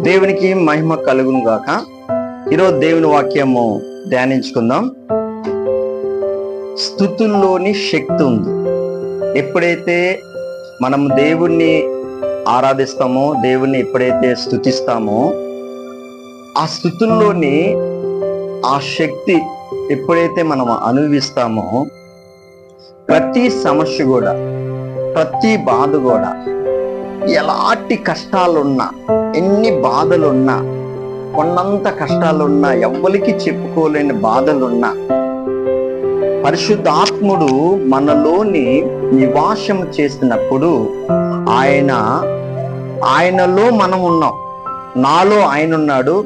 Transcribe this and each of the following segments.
దేవునికి మహిమ కలుగును గాక. ఈరోజు దేవుని వాక్యము ధ్యానించుకుందాం. స్తుతుల్లోని శక్తి ఉంది. ఎప్పుడైతే మనము దేవుణ్ణి ఆరాధిస్తామో, దేవుణ్ణి ఎప్పుడైతే స్తుతిస్తామో, ఆ స్తుతుల్లోని ఆ శక్తి ఎప్పుడైతే మనం అనుభవిస్తామో, ప్రతి సమస్య కూడా, ప్రతి బాధ కూడా, ఎలాంటి కష్టాలున్నా, ఎన్ని బాధలున్నా, కొన్నంత కష్టాలున్నా, ఎవ్వరికి చెప్పుకోలేని బాధలున్నా, పరిశుద్ధాత్ముడు మనలోని నివాసం చేసినప్పుడు ఆయనలో మనం ఉన్నాం. నాలో ఆయన ఉన్నాడు,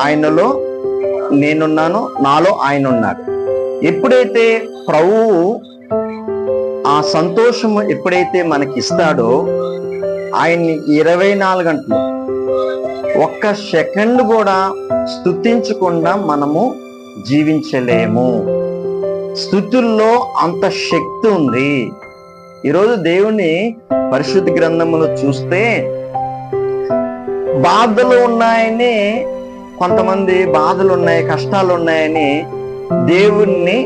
ఆయనలో నేనున్నాను, నాలో ఆయన ఉన్నాడు. ఎప్పుడైతే ప్రభువు ఆ సంతోషము ఎప్పుడైతే మనకి ఇస్తాడో, ఆయన్ని 24 గంటలు ఒక్క సెకండ్ కూడా స్తుతించకుండా మనము జీవించలేము. స్తుతుల్లో అంత శక్తి ఉంది. ఈరోజు దేవుని పరిశుద్ధ గ్రంథములో చూస్తే, బాధలు ఉన్నాయని కొంతమంది, బాధలు ఉన్నాయి, కష్టాలు ఉన్నాయని దేవుణ్ణి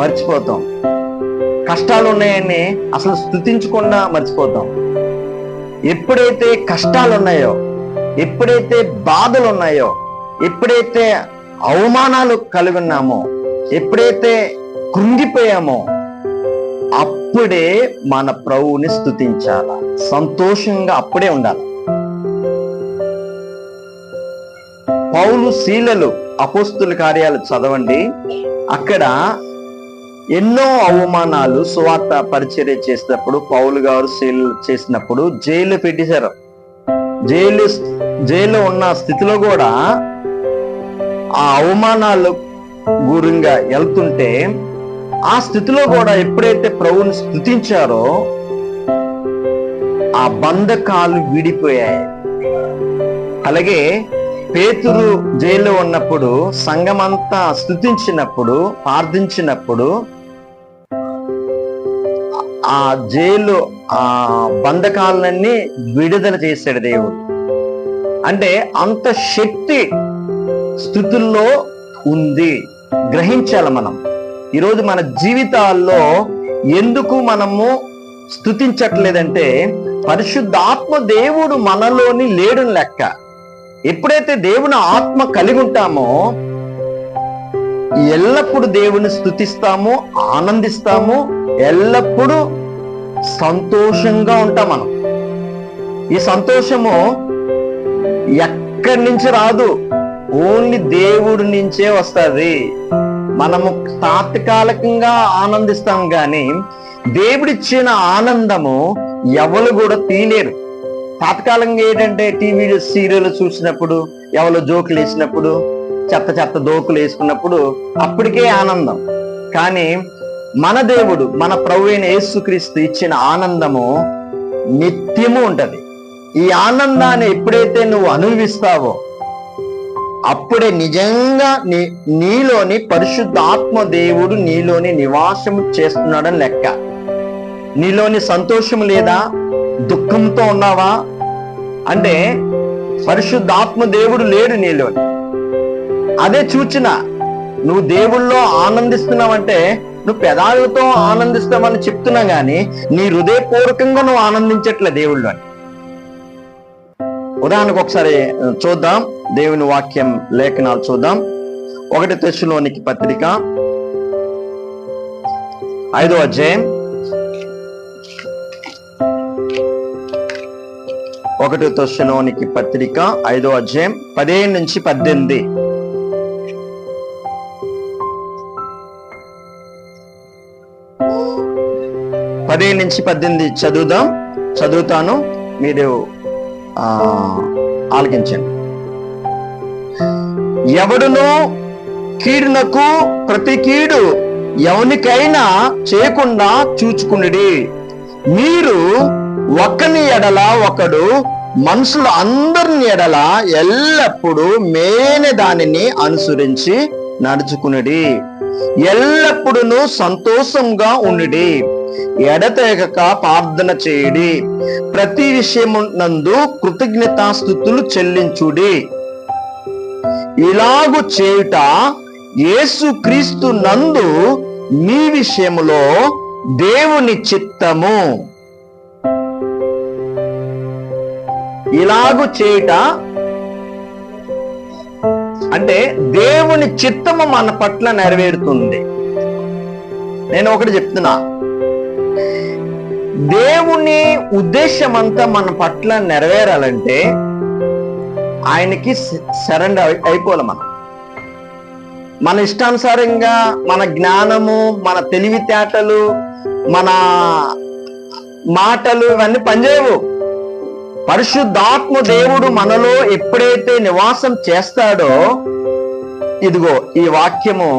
మర్చిపోతాం. కష్టాలు ఉన్నాయని అసలు స్తుతించకుండా మర్చిపోతాం. ఎప్పుడైతే కష్టాలు ఉన్నాయో, ఎప్పుడైతే బాధలు ఉన్నాయో, ఎప్పుడైతే అవమానాలు కలిగి ఉన్నామో, ఎప్పుడైతే కృంగిపోయామో, అప్పుడే మన ప్రభువుని స్తుతించాల. సంతోషంగా అప్పుడే ఉండాలి. పౌలు శీలలు అపోస్తుల కార్యాలు చదవండి. అక్కడ ఎన్నో అవమానాలు, సువార్త పరిచర్య చేసినప్పుడు, పౌలు గారు శీలలు చేసినప్పుడు జైలు పెట్టేశారు. జైలు ఉన్న స్థితిలో కూడా ఆ అవమానాలు గురంగా వెళ్తుంటే, ఆ స్థితిలో కూడా ఎప్పుడైతే ప్రభువుని స్తుతించారో, ఆ బంధకాలు విడిపోయాయి. అలాగే పేతురు జైల్లో ఉన్నప్పుడు, సంఘమంతా స్తుతించినప్పుడు, ప్రార్థించినప్పుడు, ఆ జైలు ఆ బంధకాలన్నీ విడుదల చేశాడు దేవుడు. అంటే అంత శక్తి స్తుతుల్లో ఉంది. గ్రహించాలి మనం. ఈరోజు మన జీవితాల్లో ఎందుకు మనము స్తుతించట్లేదంటే, పరిశుద్ధాత్మ దేవుడు మనలోని లేడుని లెక్క. ఎప్పుడైతే దేవుని ఆత్మ కలిగి ఉంటామో, ఎల్లప్పుడూ దేవుని స్తుతిస్తాము, ఆనందిస్తాము, ఎల్లప్పుడూ సంతోషంగా ఉంటాం మనం. ఈ సంతోషము ఎక్కడి నుంచి రాదు, ఓన్లీ దేవుడి నుంచే వస్తుంది. మనము తాత్కాలికంగా ఆనందిస్తాం, కానీ దేవుడిచ్చిన ఆనందము ఎవరు కూడా తీయలేరు. తాత్కాలికంగా ఏంటంటే, టీవీ సీరియల్ చూసినప్పుడు, ఎవరో జోకులు వేసినప్పుడు, చెత్త దోకులు వేసుకున్నప్పుడు అప్పటికే ఆనందం. కానీ మన దేవుడు, మన ప్రభు అయిన యేసుక్రీస్తు ఇచ్చిన ఆనందము నిత్యము ఉంటది. ఈ ఆనందాన్ని ఎప్పుడైతే నువ్వు అనుభవిస్తావో, అప్పుడే నిజంగా నీలోని పరిశుద్ధ ఆత్మ దేవుడు నీలోని నివాసం చేస్తున్నాడని లెక్క. నీలోని సంతోషం లేదా, దుఃఖంతో ఉన్నావా అంటే పరిశుద్ధాత్మ దేవుడు లేడు నీలోని. అదే సూచన. నువ్వు దేవుళ్ళో ఆనందిస్తున్నావంటే, నువ్వు పెదాలతో ఆనందిస్తావని చెప్తున్నా గానీ నీ హృదయపూర్వకంగా నువ్వు ఆనందించట్లే దేవుళ్ళు అని. ఉదాహరణకు ఒకసారి చూద్దాం, దేవుని వాక్యం లేఖనాలు చూద్దాం. 1 తెస్సలోనికి పత్రిక 5వ అధ్యాయం, 1 తెస్సలోనికి పత్రిక 5వ అధ్యాయం 15 నుంచి 18. చదువుతాను, మీరు ఆలకించండి. ఎవడును కీడునకు ప్రతి కీడు ఎవనికైనా చేయకుండా చూచుకునుడి. మీరు ఒకని ఎడల ఒకడు, మనుషులు అందరిని ఎడల ఎల్లప్పుడూ మేలైన దానిని అనుసరించి నడుచుకునుడి. ఎల్లప్పుడూ సంతోషంగా ఉండుడి. ఎడతెగక ప్రార్థన చేయుడి, ప్రతి విషయమునందు కృతజ్ఞతాస్తుతులు చెల్లించుడి. ఇలాగు చేయుట యేసుక్రీస్తు నందు మీ విషయములో దేవుని చిత్తము. ఇలాగు చేయుట అంటే దేవుని చిత్తము మన పట్ల నెరవేరుతుంది. నేను ఒకటి చెప్తున్నా, దేవుని ఉద్దేశం అంతా మన పట్ల నెరవేరాలంటే ఆయనకి సరెండర్ అయిపోవాలి. మన ఇష్టానుసారంగా మన జ్ఞానము, మన తెలివితేటలు, మన మాటలు ఇవన్నీ పనిచేయవు. పరిశుద్ధాత్మ దేవుడు మనలో ఎప్పుడైతే నివాసం చేస్తాడో, ఇదిగో ఈ వాక్యము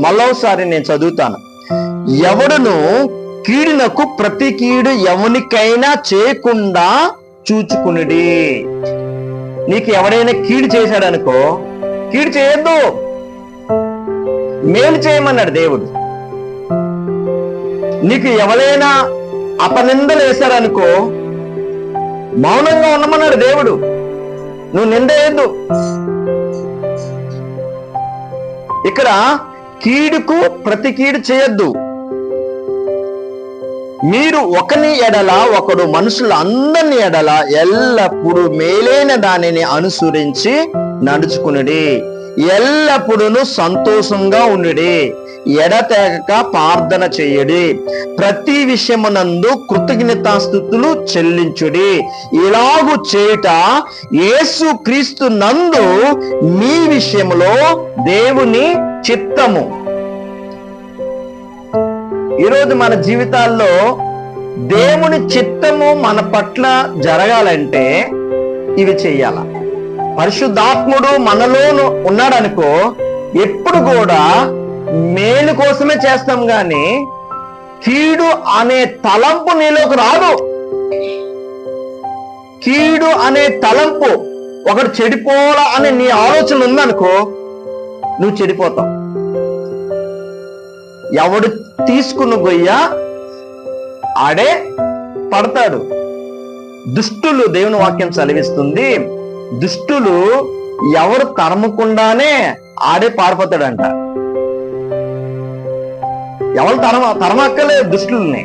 మళ్ళోసారి నేను చదువుతాను. ఎవడును కీడునకు ప్రతి కీడు ఎవనికైనా చేయకుండా చూచుకునిడి. నీకు ఎవడైనా కీడు చేశాడనుకో, కీడు చేయొద్దు, మేలు చేయమన్నాడు దేవుడు. నీకు ఎవరైనా అపనిందలు వేశారనుకో, మౌనంగా ఉండమన్నాడు దేవుడు. నువ్వు నింద వేయద్దు. ఇక్కడ కీడుకు ప్రతి కీడు చేయొద్దు. మీరు ఒకని ఎడల ఒకడు మనుషుల అందరిని ఎడల ఎల్లప్పుడూ మేలైన దానిని అనుసరించి నడుచుకునుడి, ఎల్లప్పుడూ సంతోషంగా ఉండుడి, ఎడతెగక ప్రార్థన చేయడి, ప్రతి విషయమునందు కృతజ్ఞతాస్తుతులు చెల్లించుడి. ఇలాగు చేయుట యేసుక్రీస్తు నందు మీ విషయములో దేవుని చిత్తము. ఈరోజు మన జీవితాల్లో దేవుని చిత్తము మన పట్ల జరగాలంటే ఇవి చెయ్యాల. పరిశుద్ధాత్ముడు మనలో ఉన్నాడనుకో, ఎప్పుడు కూడా మేలు కోసమే చేస్తాం గాని కీడు అనే తలంపు నీలోకి రాదు. కీడు అనే తలంపు, ఒకడు చెడిపోవాలా అనే నీ ఆలోచన ఉందనుకో, నువ్వు చెడిపోతావు. ఎవడు తీసుకున్న గొయ్య ఆడే పడతాడు. దుష్టులు, దేవుని వాక్యం సెలవిస్తుంది, దుష్టులు ఎవరు తరమకుండానే ఆడే పారిపోతాడంట. ఎవరు తరమక్కలే దుష్టుల్ని.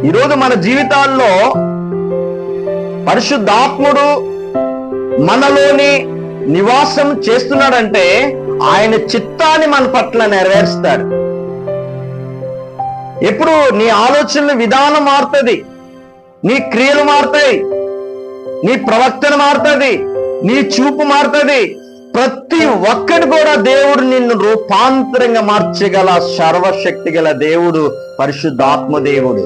ఈరోజు మన జీవితాల్లో పరిశుద్ధాత్ముడు మనలోని నివాసం చేస్తున్నాడంటే ఆయన చిత్తాన్ని మన పట్ల నెరవేరుస్తాడు. ఎప్పుడు నీ ఆలోచనల విధానం మారుతుంది, నీ క్రియలు మారుతాయి, నీ ప్రవర్తన మారుతుంది, నీ చూపు మారుతుంది. ప్రతి ఒక్కటి కూడా దేవుడు నిన్ను రూపాంతరంగా మార్చగల సర్వశక్తి గల దేవుడు పరిశుద్ధాత్మ దేవుడు.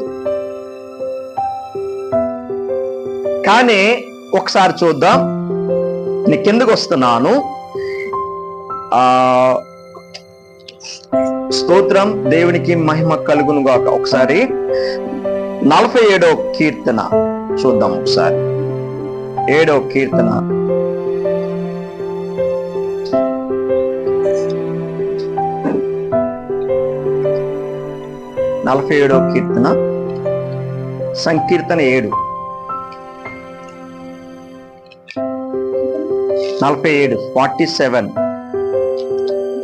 కానీ ఒకసారి చూద్దాం, నీ కిందకు వస్తున్నాను. స్తోత్రం, దేవునికి మహిమ కలుగును గాక. ఒకసారి 47వ కీర్తన చూద్దాం. ఒకసారి 7వ కీర్తన 47వ కీర్తన, సంకీర్తన 7 47 47.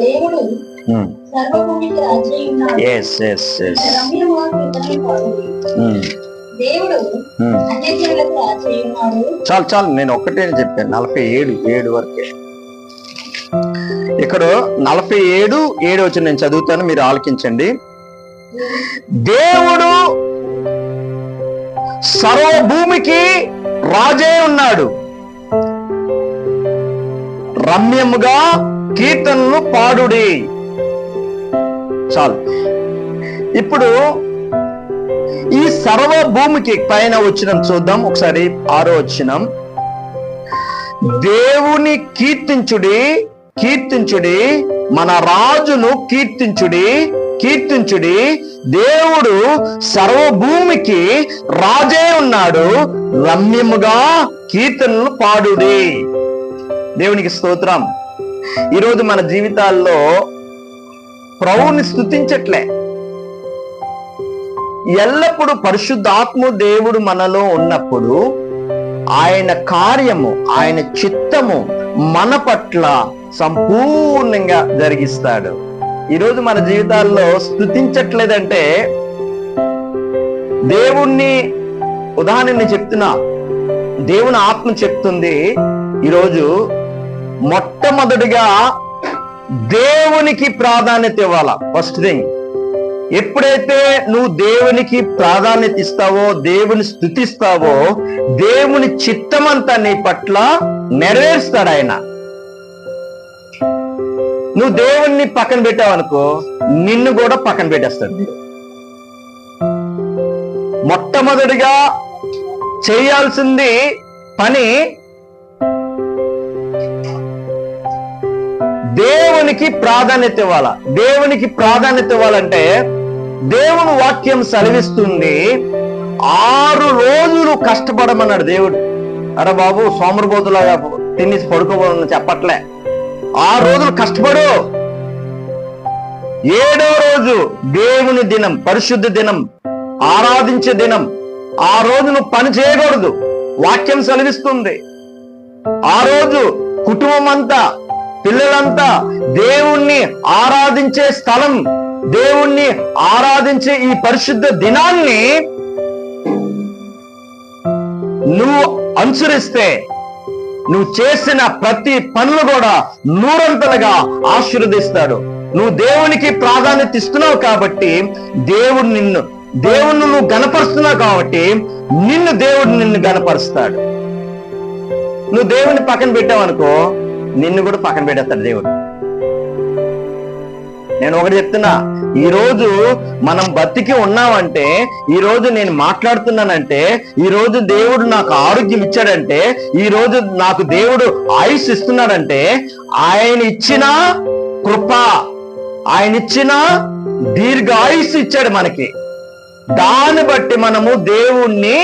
దేవుడు సర్వభూమికి రాజయ్యున్నాడు. yes. దేవుడు అన్యజనులకు రాజయ్యున్నాడు. చాలు, నేను ఒక్కటే చెప్పాను, 47 వరకే. ఇక్కడ 47 వచ్చి నేను చదువుతాను, మీరు ఆలకించండి. దేవుడు సర్వభూమికి రాజే ఉన్నాడు, రమ్యముగా కీర్తనలు పాడుడి. చాలు. ఇప్పుడు ఈ సర్వభూమికి పైన వచ్చిన చూద్దాం ఒకసారి. 6వ వచనం, దేవుని కీర్తించుడి, కీర్తించుడి, మన రాజును కీర్తించుడి, కీర్తించుడి. దేవుడు సర్వభూమికి రాజే ఉన్నాడు, రమ్యముగా కీర్తనలు పాడుడి. దేవునికి స్తోత్రం. ఈరోజు మన జీవితాల్లో ప్రభువుని స్తుతించట్లే. ఎల్లప్పుడూ పరిశుద్ధాత్మ దేవుడు మనలో ఉన్నప్పుడు ఆయన కార్యము, ఆయన చిత్తము మన పట్ల సంపూర్ణంగా జరిగిస్తాడు. ఈరోజు మన జీవితాల్లో స్తుతించట్లేదంటే, దేవుణ్ణి ఉదాహరణ చెప్తున్నా, దేవుని ఆత్మ చెప్తుంది ఈరోజు మొట్టమొదటిగా దేవునికి ప్రాధాన్యత ఇవ్వాలా. ఫస్ట్ థింగ్, ఎప్పుడైతే నువ్వు దేవునికి ప్రాధాన్యత ఇస్తావో, దేవుని స్తుతిస్తావో, దేవుని చిత్తమంతా నీ పట్ల నెరవేరుస్తాడు ఆయన. నువ్వు దేవుణ్ణి పక్కన పెట్టావనుకో, నిన్ను కూడా పక్కన పెట్టేస్తాడు. మొట్టమొదటిగా చేయాల్సింది పని దేవునికి ప్రాధాన్యత ఇవ్వాలా. దేవునికి ప్రాధాన్యత ఇవ్వాలంటే దేవుని వాక్యం సెలవిస్తుంది, 6 రోజులు కష్టపడమన్నాడు దేవుడు. అరే బాబు, సోమరబోతులాగా తినేసి పడుకోబోదని చెప్పట్లే. 6 రోజులు కష్టపడు. 7వ రోజు దేవుని దినం, పరిశుద్ధ దినం, ఆరాధించే దినం. ఆ రోజు నువ్వు పని చేయకూడదు, వాక్యం సెలవిస్తుంది. ఆ రోజు కుటుంబం అంతా, పిల్లలంతా దేవుణ్ణి ఆరాధించే స్థలం, దేవుణ్ణి ఆరాధించే ఈ పరిశుద్ధ దినాన్ని నువ్వు అనుసరిస్తే నువ్వు చేసిన ప్రతి పనులు కూడా 100 ఆశీర్వదిస్తాడు. నువ్వు దేవునికి ప్రాధాన్యత ఇస్తున్నావు కాబట్టి దేవుణ్ణి నువ్వు గణపరుస్తున్నావు కాబట్టి దేవుడు నిన్ను గణపరుస్తాడు. నువ్వు దేవుని పక్కన పెట్టావనుకో, నిన్ను కూడా పక్కన పెట్టేస్తాడు దేవుడు. నేను ఒకటి చెప్తున్నా, ఈ రోజు మనం బతికి ఉన్నామంటే, ఈ రోజు నేను మాట్లాడుతున్నానంటే, ఈ రోజు దేవుడు నాకు ఆరోగ్యం ఇచ్చాడంటే, ఈ రోజు నాకు దేవుడు ఆయుష్ ఇస్తున్నాడంటే, ఆయన ఇచ్చిన కృప, ఆయన ఇచ్చిన దీర్ఘ ఆయుష్ ఇచ్చాడు మనకి. దాన్ని బట్టి మనము దేవుణ్ణి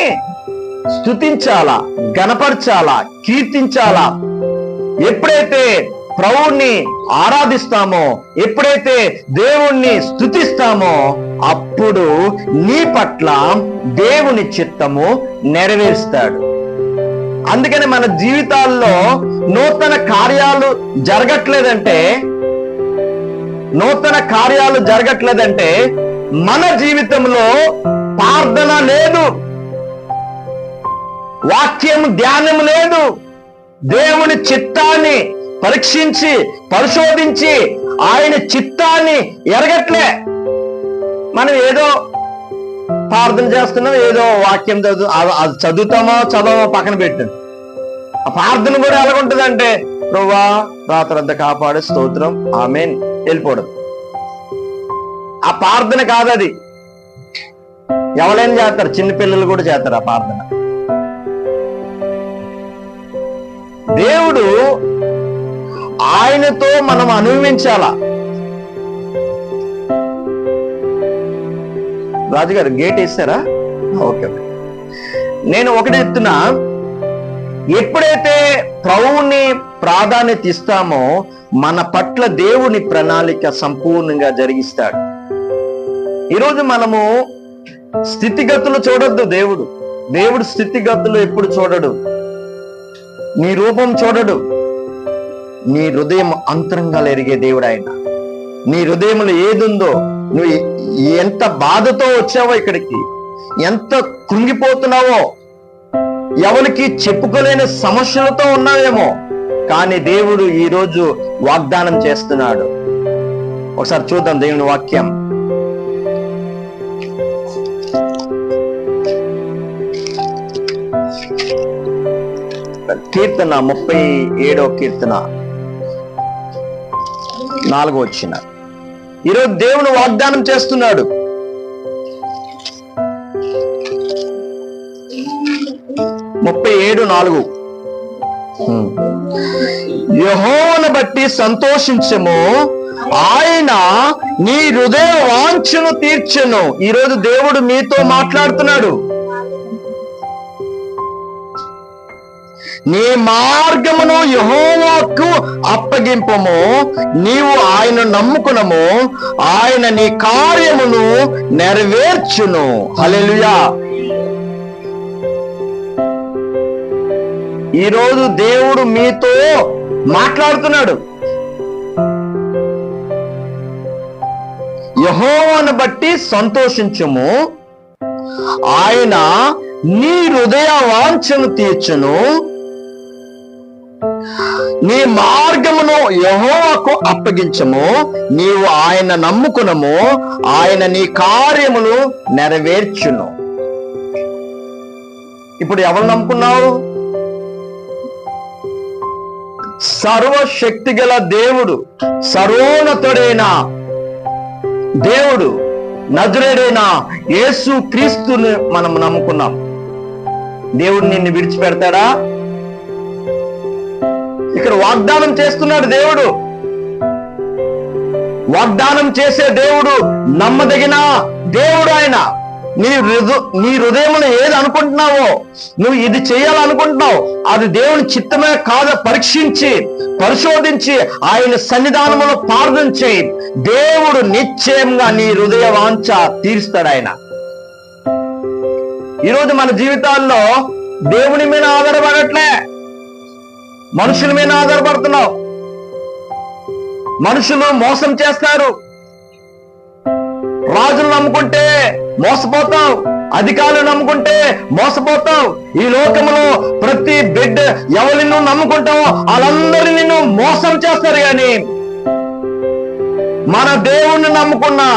స్తుతించాలా, గణపరచాలా, కీర్తించాలా. ఎప్పుడైతే ప్రభువుని ఆరాధిస్తామో, ఎప్పుడైతే దేవుణ్ణి స్తుతిస్తామో, అప్పుడు నీ పట్ల దేవుని చిత్తము నెరవేరుస్తాడు. అందుకని మన జీవితాల్లో నూతన కార్యాలు జరగట్లేదంటే మన జీవితంలో ప్రార్థన లేదు, వాక్యం ధ్యానం లేదు, దేవుని చిత్తాన్ని పరీక్షించి పరిశోధించి ఆయన చిత్తాన్ని ఎరగట్లే. మనం ఏదో ప్రార్థన చేస్తున్నాం, ఏదో వాక్యం చదువుతామో చదవమో పక్కన పెట్టాం. ఆ ప్రార్థన కూడా ఎలాగుంటుందంటే, ప్రభువా రాత్రంతా కాపాడు, స్తోత్రం, ఆమేన్, వెళ్ళిపోవడం. ఆ ప్రార్థన కాదది. ఎవరైనా చేస్తారు, చిన్న పిల్లలు కూడా చేస్తారు ఆ ప్రార్థన. దేవుడు ఆయనతో మనం అనుభవించాలా. రాజుగారు గేట్ వేస్తారా? ఓకే. నేను ఒకటి చెప్తున్నా, ఎప్పుడైతే ప్రభువుని ప్రాధాన్యత ఇస్తామో మన పట్ల దేవుని ప్రణాళిక సంపూర్ణంగా జరిగిస్తాడు. ఈరోజు మనము స్థితిగతులు చూడొద్దు. దేవుడు స్థితిగతులు ఎప్పుడు చూడడు, నీ రూపం చూడడు. నీ హృదయం అంతరంగాలు ఎరిగే దేవుడు ఆయన. నీ హృదయంలో ఏదుందో, నువ్వు ఎంత బాధతో వచ్చావో ఇక్కడికి, ఎంత కృంగిపోతున్నావో, ఎవరికి చెప్పుకోలేని సమస్యలతో ఉన్నావేమో, కానీ దేవుడు ఈరోజు వాగ్దానం చేస్తున్నాడు. ఒకసారి చూద్దాం దేవుని వాక్యం. కీర్తన 37వ కీర్తన 4వ వచనం. ఈరోజు దేవుడు వాగ్దానం చేస్తున్నాడు. యెహోవాను బట్టి సంతోషించము, ఆయన నీ హృదయ వాంఛను తీర్చెను. ఈరోజు దేవుడు మీతో మాట్లాడుతున్నాడు. నీ మార్గమును యెహోవాకు అప్పగింపము, నీవు ఆయన నమ్ముకునము, ఆయన నీ కార్యమును నెరవేర్చును. హల్లెలూయా. ఈరోజు దేవుడు మీతో మాట్లాడుతున్నాడు. యెహోవాను బట్టి సంతోషించుము, ఆయన నీ హృదయ వాంఛను తీర్చును, నీ మార్గమును యెహోవాకు అప్పగించము, నీవు ఆయన నమ్ముకునము, ఆయన నీ కార్యమును నెరవేర్చును. ఇప్పుడు ఎవరు నమ్ముకున్నావు? సర్వశక్తి గల దేవుడు, సర్వోన్నతుడైన దేవుడు, నజరేయుడైన యేసు క్రీస్తుని మనం నమ్ముకున్నాం. దేవుడు నిన్ను విడిచిపెడతాడా? ఇక్కడ వాగ్దానం చేస్తున్నాడు దేవుడు. వాగ్దానం చేసే దేవుడు, నమ్మదగిన దేవుడు ఆయన. నీ హృదయమును ఏది అనుకుంటున్నావో, నువ్వు ఇది చేయాలనుకుంటున్నావు, అది దేవుని చిత్తమే కాదో పరీక్షించి పరిశోధించి ఆయన సన్నిధానములో ప్రార్థన చేయి. దేవుడు నిశ్చయంగా నీ హృదయ వాంఛ తీరుస్తాడు ఆయన. ఈరోజు మన జీవితాల్లో దేవుని మీద ఆధారపడట్లే, మనుషుల మీద ఆధారపడుతున్నావు. మనుషులు మోసం చేస్తారు. రాజులు నమ్ముకుంటే మోసపోతావు, అధికారులు నమ్ముకుంటే మోసపోతావు. ఈ లోకములో ప్రతి బిడ్డ ఎవరిని నువ్వు నమ్ముకుంటావో వాళ్ళందరినీ నిన్ను మోసం చేస్తారు. కానీ మన దేవుణ్ణి నమ్ముకున్నా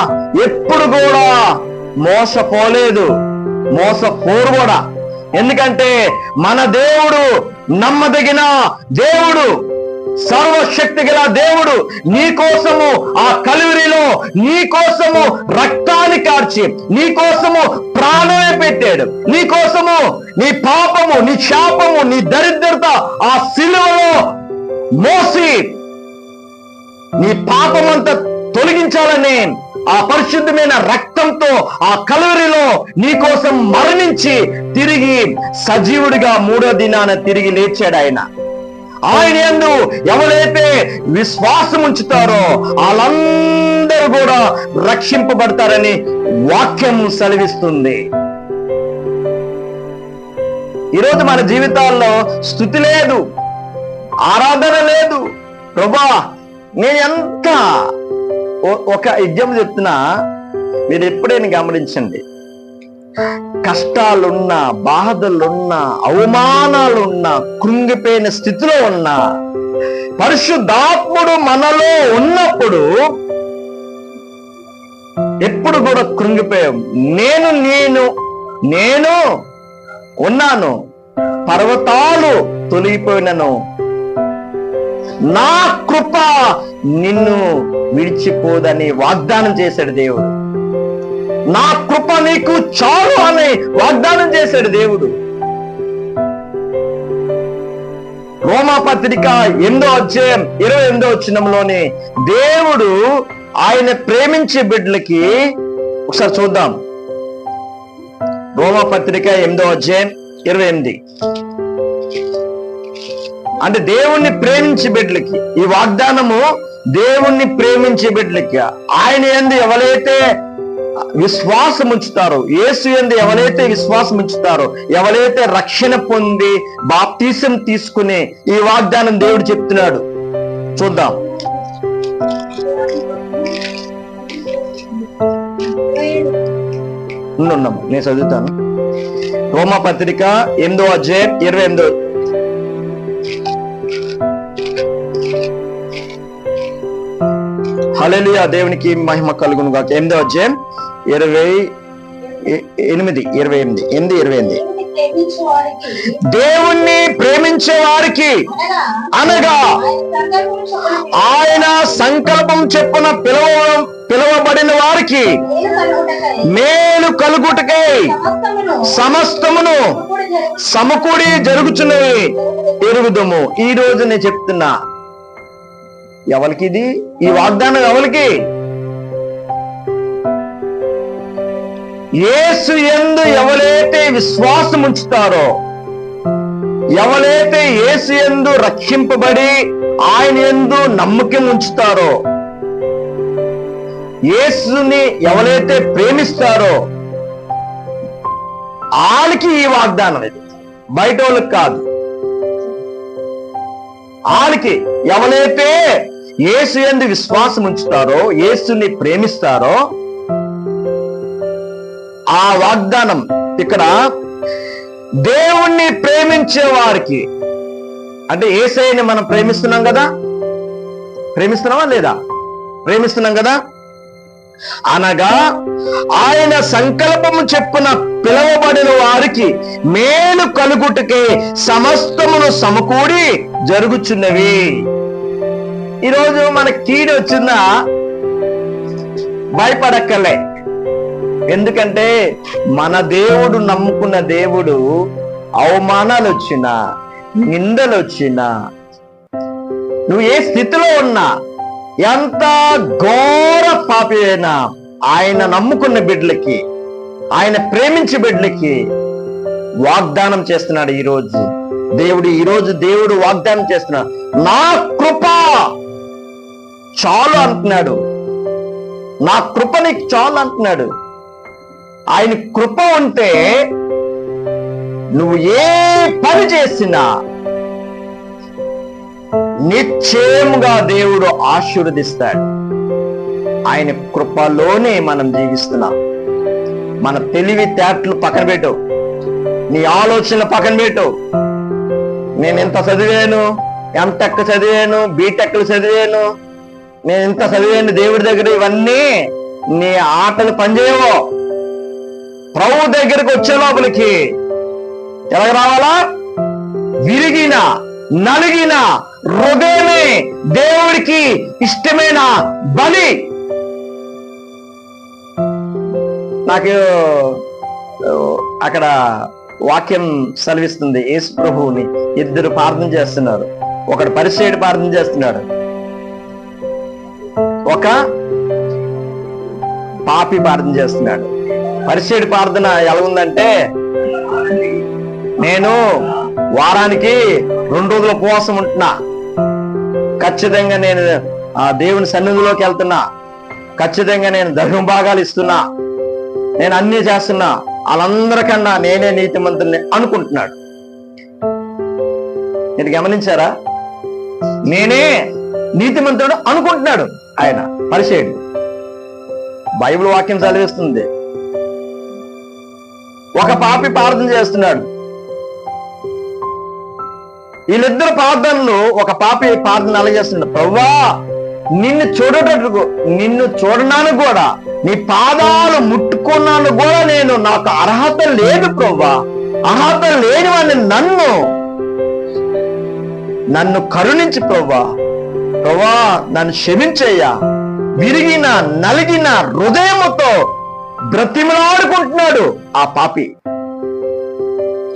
ఎప్పుడు కూడా మోసపోలేదు, మోసపోరు కూడా. ఎందుకంటే మన దేవుడు నమ్మదగిన దేవుడు, సర్వశక్తి గల దేవుడు. నీ కోసము ఆ కలువరిలో నీ కోసము రక్తాన్ని కార్చి నీ కోసము ప్రాణమే పెట్టాడు. నీ కోసము నీ పాపము, నీ శాపము, నీ దరిద్రత ఆ సిలువలో మోసి నీ పాపమంతా తొలగించాలని ఆ పరిశుద్ధమైన రక్తంతో ఆ కలువరిలో నీ కోసం మరణించి తిరిగి సజీవుడిగా 3వ దినాన తిరిగి లేచాడు ఆయన. ఆయన యందు ఎవరైతే విశ్వాసం ఉంచుతారో వాళ్ళందరూ కూడా రక్షింపబడతారని వాక్యం సెలవిస్తుంది. ఈరోజు మన జీవితాల్లో స్తుతి లేదు, ఆరాధన లేదు. ప్రభా నేను ఎంత ఒక యజ్ఞం చెప్తున్నా, మీరు ఎప్పుడైనా గమనించండి. కష్టాలున్నా, బాధలున్నా, అవమానాలున్నా, కృంగిపోయిన స్థితిలో ఉన్నా, పరిశుద్ధాత్ముడు మనలో ఉన్నప్పుడు ఎప్పుడు కూడా కృంగిపోయాం. నేను ఉన్నాను, పర్వతాలు తొలగిపోయినను నా కృప నిన్ను విడిచిపోదని వాగ్దానం చేశాడు దేవుడు. నా కృప నీకు చాలు అని వాగ్దానం చేశాడు దేవుడు. రోమాపత్రిక 8వ అధ్యాయం 28వ వచనంలోని దేవుడు ఆయన ప్రేమించే బిడ్డలకి, ఒకసారి చూద్దాం. రోమాపత్రిక 8వ అధ్యాయం 28. అంటే దేవుణ్ణి ప్రేమించే బిడ్డలకి ఈ వాగ్దానము. దేవుణ్ణి ప్రేమించే బిడ్డలకి ఆయన యందు ఎవరైతే విశ్వాసం ఉంచుతారో, యేసు యందు ఎవరైతే విశ్వాసం ఉంచుతారో, ఎవరైతే రక్షణ పొంది బాప్తీసం తీసుకుని ఈ వాగ్దానం దేవుడు చెప్తున్నాడు. చూద్దాం. నేను చదువుతాను. రోమాపత్రిక 8వ అధ్యాయం 28. హల్లెలూయా, దేవునికి మహిమ కలుగును గాక. 8వ అధ్యాయం 28. దేవుణ్ణి ప్రేమించే వారికి అనగా ఆయన సంకల్పం చెప్పున పిలువబడిన వారికి మేలు కలుగుటకై సమస్తమును సమకూడి జరుగుచున్నవి ఎరుగుదము. ఈ రోజు నేను చెప్తున్నా, ఎవరికి ఇది ఈ వాగ్దానం? ఎవరికి? యేసు యందు ఎవరైతే విశ్వాసం ఉంచుతారో, ఎవరైతే యేసు యందు రక్షింపబడి ఆయన యందు నమ్మకం ఉంచుతారో, యేసుని ఎవరైతే ప్రేమిస్తారో వాళ్ళకి ఈ వాగ్దానం, ఇది బయట వాళ్ళకి కాదు. వాళ్ళకి ఎవరైతే యేసు యందు విశ్వాసం ఉంచుతారో, యేసుని ప్రేమిస్తారో ఆ వాగ్దానం. ఇక్కడ దేవుణ్ణి ప్రేమించే వారికి, అంటే యేసయ్యని మనం ప్రేమిస్తున్నాం కదా, ప్రేమిస్తున్నామా లేదా? ప్రేమిస్తున్నాం కదా. అనగా ఆయన సంకల్పము చెప్పున పిలువబడిన వారికి మేలు కలుగుటకే సమస్తమును సమకూడి జరుగుచున్నవి. ఈరోజు మన కీడు వచ్చిందా భయపడక్కలే. ఎందుకంటే మన దేవుడు, నమ్ముకున్న దేవుడు, అవమానాలు వచ్చినా, నిందలు వచ్చినా, నువ్వు ఏ స్థితిలో ఉన్నా, ఎంత ఘోర పాపి అయినా, ఆయన నమ్ముకున్న బిడ్డలకి, ఆయన ప్రేమించే బిడ్డలకి వాగ్దానం చేస్తున్నాడు. ఈరోజు వాగ్దానం చేస్తున్నాడు, నా కృప చాలు అంటున్నాడు. నా కృప నీకు చాలు అంటున్నాడు. ఆయన కృప ఉంటే నువ్వు ఏ పని చేసినా నిశ్చయముగా దేవుడు ఆశీర్వదిస్తాడు. ఆయన కృపలోనే మనం జీవిస్తున్నాం. మన తెలివితేటలు పక్కన పెట్టు, నీ ఆలోచనలు పక్కన పెట్టు. నేను ఎంత చదివాను, ఎంటెక్ చదివాను, బీటెక్లు చదివాను, నేను ఇంత చదివాను దేవుడి దగ్గర, ఇవన్నీ నీ ఆటలు పనిచేయవో. ప్రభు దగ్గరికి వచ్చే లోపలికి ఎలా రావాలా? విరిగిన నలిగిన హృదయమే దేవుడికి ఇష్టమైన బలి. నాకు అక్కడ వాక్యం సెలవిస్తుంది, యేసు ప్రభువుని ఇద్దరు ప్రార్థన చేస్తున్నారు. ఒకడు పరిసయ్యుడు ప్రార్థన చేస్తున్నాడు, ఒక పాపి ప్రార్థన చేస్తున్నాడు. పరిసయ్యుడి ప్రార్థన ఎలా ఉందంటే, నేను వారానికి 2 రోజుల ఉపవాసం ఉంటున్నా, ఖచ్చితంగా నేను ఆ దేవుని సన్నిధిలోకి వెళ్తున్నా, ఖచ్చితంగా నేను దహన భాగాలు ఇస్తున్నా, నేను అన్ని చేస్తున్నా, వాళ్ళందరికన్నా నేనే నీతిమంతుల్ని అనుకుంటున్నాడు. మీరు గమనించారా? నేనే నీతిమంతుడు అనుకుంటున్నాడు ఆయన పరిసయ్యుడు. బైబిల్ వాక్యం చదివిస్తుంది. ఒక పాపి ప్రార్థన చేస్తున్నాడు. వీళ్ళిద్దరు ప్రార్థనలు, ఒక పాపి ప్రార్థన అలా చేస్తున్నాడు, ప్రభువా నిన్ను చూడడానికి కూడా, నీ పాదాలు ముట్టుకున్నాను కూడా నాకు అర్హత లేదు ప్రభువా. అర్హత లేని వాడిని నన్ను కరుణించి ప్రభువా, నన్ను క్షమించయ్యా. విరిగిన నలిగిన హృదయముతో బ్రతిమలాడుకుంటున్నాడు ఆ పాపి.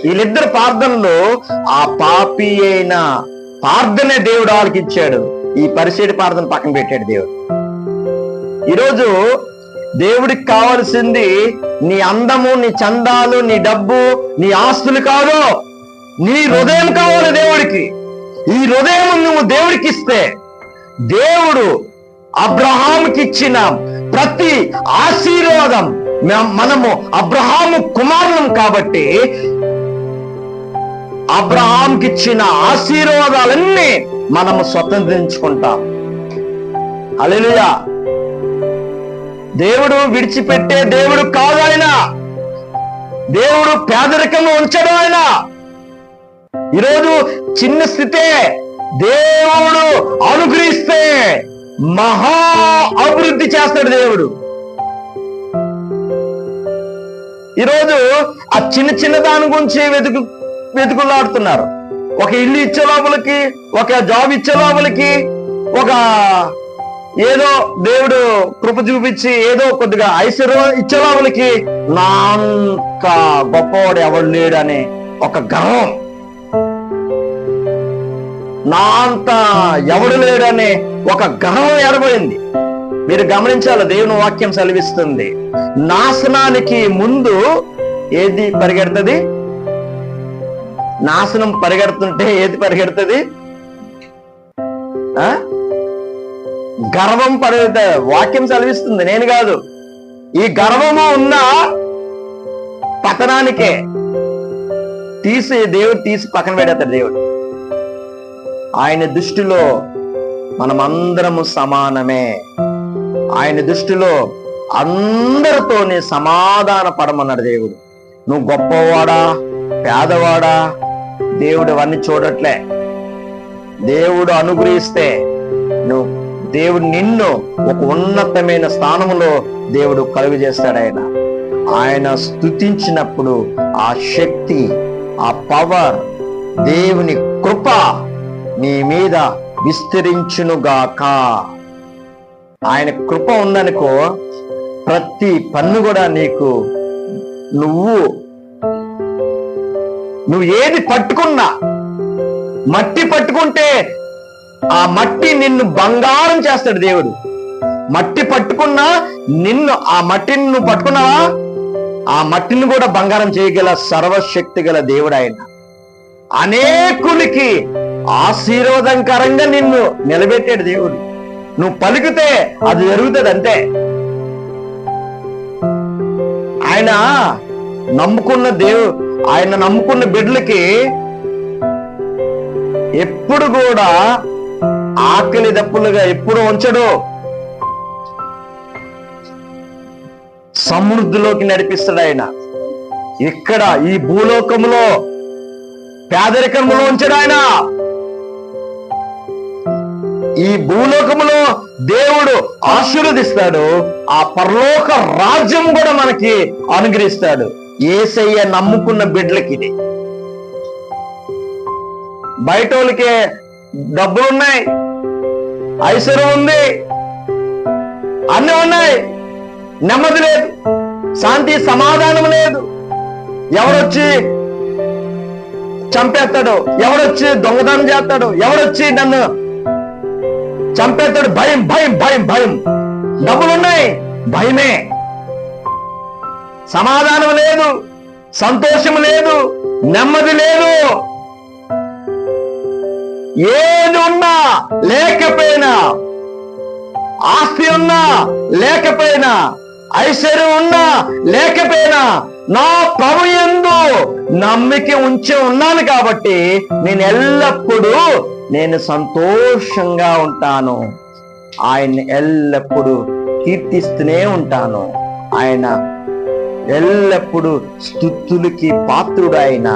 వీళ్ళిద్దరు ప్రార్థనలో ఆ పాపి అయిన ప్రార్థనే దేవుడు వాళ్ళకి ఇచ్చాడు. ఈ పరిసయ్యుడి ప్రార్థన పక్కన పెట్టాడు దేవుడు. ఈరోజు దేవుడికి కావాల్సింది నీ అందము, నీ చందాలు, నీ డబ్బు, నీ ఆస్తులు కాదు, నీ హృదయం కావాలి దేవుడికి. ఈ హృదయం నువ్వు దేవుడికి ఇస్తే, దేవుడు అబ్రహాముకి ఇచ్చిన ప్రతి ఆశీర్వాదం, మనము అబ్రహాము కుమారులం కాబట్టి అబ్రహాంకి ఇచ్చిన ఆశీర్వాదాలన్నీ మనము స్వతంత్రించుకుంటాం. హల్లెలూయా. దేవుడు విడిచిపెట్టే దేవుడు కాదు ఆయన. దేవుడు పేదరికంలో ఉంచడు ఆయన. ఈరోజు చిన్న స్థితే దేవుడు అనుగ్రహిస్తే మహా అభివృద్ధి చేస్తాడు దేవుడు. ఈరోజు ఆ చిన్న దాని గురించి వెతుకులాడుతున్నారు. ఒక ఇల్లు ఇచ్చే లోపలికి, ఒక జాబ్ ఇచ్చే లోపలికి, ఒక ఏదో దేవుడు కృప చూపించి ఏదో కొద్దిగా ఐశ్వర్యం ఇచ్చే లోపలికి నా అంత గొప్పవాడు ఎవడు లేడని ఒక గర్వం, నా అంత ఎవడు లేడని ఒక గర్వం ఏర్పడింది. మీరు గమనించాలి, దేవుని వాక్యం సెలవిస్తుంది, నాశనానికి ముందు ఏది పరిగెడుతుంది? నాశనం పరిగెడుతుంటే ఏది పరిగెడుతుంది? గర్వం పరిగెడుతుంది. వాక్యం సెలవిస్తుంది, నేను కాదు. ఈ గర్వము ఉన్న పతనానికే దేవుడు తీసి పక్కన పెడతాడు. దేవుడు ఆయన దృష్టిలో మనమందరము సమానమే. ఆయన దృష్టిలో అందరితోనే సమాధాన పడమన్నాడు దేవుడు. నువ్వు గొప్పవాడా పేదవాడా దేవుడు అవన్నీ చూడట్లే. దేవుడు అనుగ్రహిస్తే దేవుడు నిన్ను ఒక ఉన్నతమైన స్థానంలో దేవుడు కలుగు చేస్తాడు. ఆయన స్తుతించినప్పుడు ఆ శక్తి, ఆ పవర్, దేవుని కృప నీ మీద విస్తరించునుగాక. ఆయన కృప ఉందనుకో, ప్రతి పన్ను కూడా నీకు నువ్వు ఏది పట్టుకున్నా, మట్టి పట్టుకుంటే ఆ మట్టి నిన్ను బంగారం చేస్తాడు దేవుడు. మట్టి పట్టుకున్నా ఆ మట్టిని నువ్వు పట్టుకున్నావా, ఆ మట్టిని కూడా బంగారం చేయగల సర్వశక్తి గల దేవుడు ఆయన. అనేకులకి ఆశీర్వాదకరంగా నిన్ను నిలబెట్టాడు దేవుడు. నువ్వు పలికితే అది జరుగుతుంది అంతే. ఆయన నమ్ముకున్న బిడ్డలకి ఎప్పుడు కూడా ఆకలి దప్పులుగా ఎప్పుడు ఉంచడు. సమృద్ధిలోకి నడిపిస్తాడు ఆయన. ఇక్కడ ఈ భూలోకములో పేదరికంలో ఉంచాడు ఆయన. ఈ భూలోకములో దేవుడు ఆశీర్వదిస్తాడు, ఆ పరలోక రాజ్యం కూడా మనకి అనుగ్రహిస్తాడు. యేసయ్య నమ్ముకున్న బిడ్డలకి ఇది. బయట వాళ్ళకి డబ్బులున్నాయి, ఐశ్వర్యం ఉంది, అన్నీ ఉన్నాయి, నెమ్మది లేదు, శాంతి సమాధానం లేదు. ఎవరొచ్చి చంపేస్తాడు, ఎవరొచ్చి దొంగతనం చేస్తాడు, ఎవరొచ్చి నన్ను చంపేస్తాడు, భయం భయం భయం భయం. డబ్బులున్నాయి, భయమే. సమాధానం లేదు, సంతోషం లేదు, నెమ్మది లేదు. ఏది ఉన్నా లేకపోయినా, ఆస్తి ఉన్నా లేకపోయినా, ఐశ్వర్యం ఉన్నా లేకపోయినా, నా ప్రభు యందు నమ్మిక ఉంచి ఉన్నాను కాబట్టి నేను ఎల్లప్పుడూ సంతోషంగా ఉంటాను. ఆయన్ని ఎల్లప్పుడూ కీర్తిస్తూనే ఉంటాను. ఆయన ఎల్లప్పుడూ స్తుతులకి పాత్రుడు. ఆయన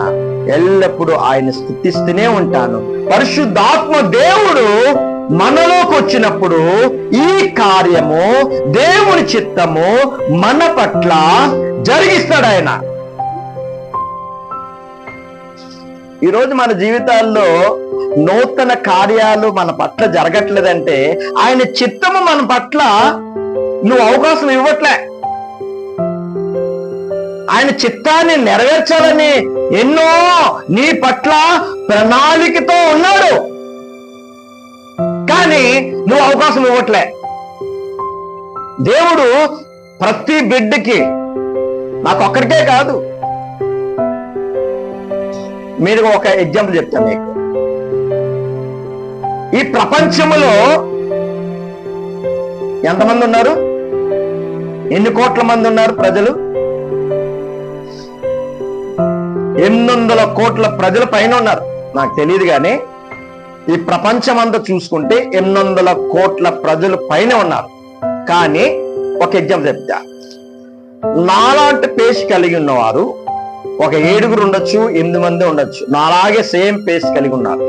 ఎల్లప్పుడూ ఆయన స్తుతిస్తూనే ఉంటాను. పరిశుద్ధాత్మ దేవుడు మనలోకి వచ్చినప్పుడు ఈ కార్యము, దేవుని చిత్తము మన పట్ల జరిగిస్తాడు ఆయన. ఈరోజు మన జీవితాల్లో నూతన కార్యాలు మన పట్ల జరగట్లేదంటే ఆయన చిత్తము మన పట్ల నువ్వు అవకాశం ఇవ్వట్లే. ఆయన చిత్తాన్ని నెరవేర్చాలని ఎన్నో నీ పట్ల ప్రణాళికతో ఉన్నాడు, కానీ నువ్వు అవకాశం ఇవ్వట్లే. దేవుడు ప్రతి బిడ్డకి, నాకు ఒక్కడికే కాదు, మీరు ఒక ఎగ్జాంపుల్ చెప్తాను మీకు. ఈ ప్రపంచంలో ఎంతమంది ఉన్నారు? ఎన్ని కోట్ల మంది ఉన్నారు ప్రజలు? 800 కోట్ల ప్రజల పైన ఉన్నారు. నాకు తెలియదు కానీ ఈ ప్రపంచం అంతా చూసుకుంటే 800 కోట్ల ప్రజలు పైన ఉన్నారు. కానీ ఒక ఎగ్జాంపుల్ చెప్తా. నాలాంటి పేస్ కలిగి ఉన్నవారు ఒక 7 ఉండొచ్చు, 8 మంది ఉండొచ్చు. నాలాగే సేమ్ పేస్ కలిగి ఉన్నారు.